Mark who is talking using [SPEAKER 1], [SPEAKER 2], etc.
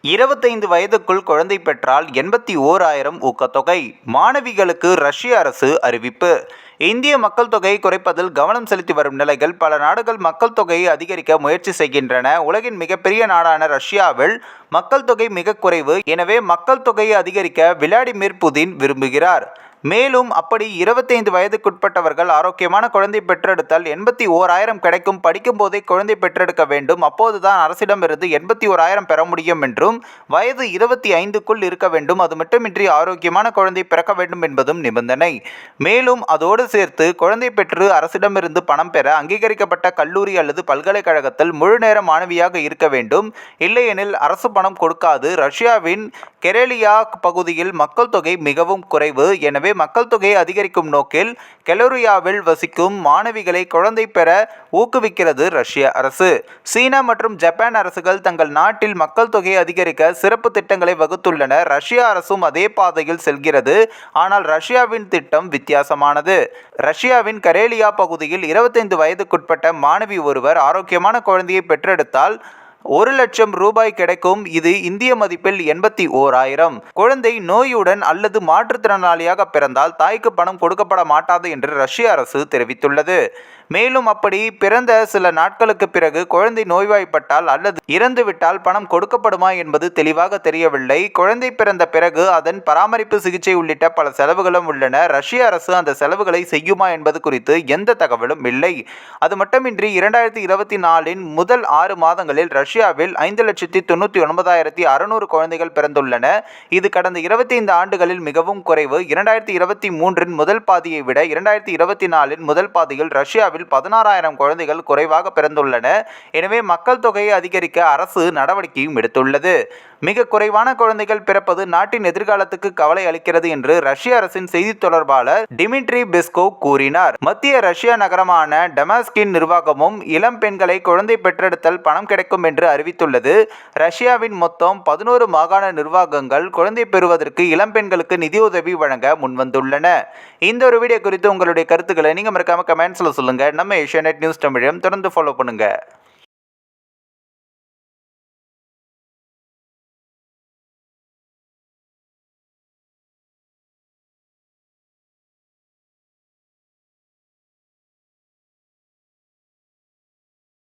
[SPEAKER 1] 25 வயதுக்குள் குழந்தை பெற்றால் 81,000 ஊக்கத்தொகை. மாணவிகளுக்கு ரஷ்ய அரசு அறிவிப்பு. இந்திய மக்கள் தொகையை குறைப்பதில் கவனம் செலுத்தி வரும் நிலையில் பல நாடுகள் மக்கள் தொகையை அதிகரிக்க முயற்சி செய்கின்றன. உலகின் மிகப்பெரிய நாடான ரஷ்யாவில் மக்கள் தொகை மிக குறைவு. எனவே மக்கள் தொகையை அதிகரிக்க விளாடிமிர் புதின் விரும்புகிறார். மேலும் அப்படி 25 வயதுக்குட்பட்டவர்கள் ஆரோக்கியமான குழந்தை பெற்றெடுத்தால் 81,000 கிடைக்கும். படிக்கும் போதே குழந்தை பெற்றெடுக்க வேண்டும். அப்போதுதான் அரசிடமிருந்து 81,000 பெற முடியும் என்றும், வயது 25க்குள் இருக்க வேண்டும். அது மட்டுமின்றி ஆரோக்கியமான குழந்தை பிறக்க வேண்டும் என்பதும் நிபந்தனை. மேலும் அதோடு சேர்த்து குழந்தை பெற்று அரசிடமிருந்து பணம் பெற அங்கீகரிக்கப்பட்ட கல்லூரி அல்லது பல்கலைக்கழகத்தில் முழு நேர மாணவியாக இருக்க வேண்டும். இல்லையெனில் அரசு பணம் கொடுக்காது. ரஷ்யாவின் கெரேலியா பகுதியில் மக்கள் தொகை மிகவும் குறைவு. எனவே மக்கள் தொகையை அதிகரிக்கும் நோக்கில் கெலோரியாவில் வசிக்கும் மாணவிகளை குழந்தை பெற ஊக்குவிக்கிறது ரஷ்ய அரசு. சீனா மற்றும் ஜப்பான் அரசுகள் தங்கள் நாட்டில் மக்கள் தொகையை அதிகரிக்க சிறப்பு திட்டங்களை வகுத்துள்ளன. ரஷ்ய அரசும் அதே பாதையில் செல்கிறது. ஆனால் ரஷ்யாவின் திட்டம் வித்தியாசமானது. ரஷ்யாவின் கரேலியா பகுதியில் 25 வயதுக்குட்பட்ட மாணவி ஒருவர் ஆரோக்கியமான குழந்தையை பெற்றெடுத்தால் 1,00,000 ரூபாய் கிடைக்கும். இது இந்திய மதிப்பில் 81,000. குழந்தை நோயுடன் அல்லது மாற்றுத்திறனாளியாக பிறந்தால் தாய்க்கு பணம் கொடுக்கப்பட மாட்டாது என்று ரஷ்ய அரசு தெரிவித்துள்ளது. மேலும் அப்படி பிறந்த சில நாட்களுக்கு பிறகு குழந்தை நோய்வாய்ப்பட்டால் அல்லது இறந்துவிட்டால் பணம் கொடுக்கப்படுமா என்பது தெளிவாக தெரியவில்லை. குழந்தை பிறந்த பிறகு அதன் பராமரிப்பு, சிகிச்சை உள்ளிட்ட பல செலவுகளும் உள்ளன. ரஷ்ய அரசு அந்த செலவுகளை செய்யுமா என்பது குறித்து எந்த தகவலும் இல்லை. அது மட்டுமின்றி 2024 முதல் 6 மாதங்களில் ரஷ்யாவில் 5,99,600 குழந்தைகள் பிறந்துள்ளன. இது கடந்த 25 ஆண்டுகளில் மிகவும் குறைவு. 2023 முதல் பாதியை விட 2024 முதல் பாதியில் ரஷ்யாவில் 16,000 குழந்தைகள் குறைவாக பிறந்துள்ளன. எனவே மக்கள் தொகையை அதிகரிக்க அரசு நடவடிக்கையும் எடுத்துள்ளது. மிக குறைவான குழந்தைகள் பிறப்பது நாட்டின் எதிர்காலத்துக்கு கவலை அளிக்கிறது என்று ரஷ்ய அரசின் செய்தி தொடர்பாளர் டிமிட்ரி பெஸ்கோவ் கூறினார். மத்திய ரஷ்யா நகரமான டமாஸ்கின் நிர்வாகமும் இளம் பெண்களை குழந்தை பெற்றெடுத்தல் பணம் கிடைக்கும் என்று அறிவித்துள்ளது. ரஷ்யாவின் மொத்தம் 11 மாகாண நிர்வாகங்கள் குழந்தை பெறுவதற்கு இளம் பெண்களுக்கு நிதியுதவி வழங்க முன்வந்துள்ளன. இந்த ஒரு வீடியோ குறித்து உங்களுடைய கருத்துக்களை நீங்க மறக்காம கமெண்ட்ஸ்ல சொல்லுங்க. நம்ம ஏஷியாநெட் நியூஸ் தமிழையும் தொடர்ந்து ஃபாலோ பண்ணுங்க.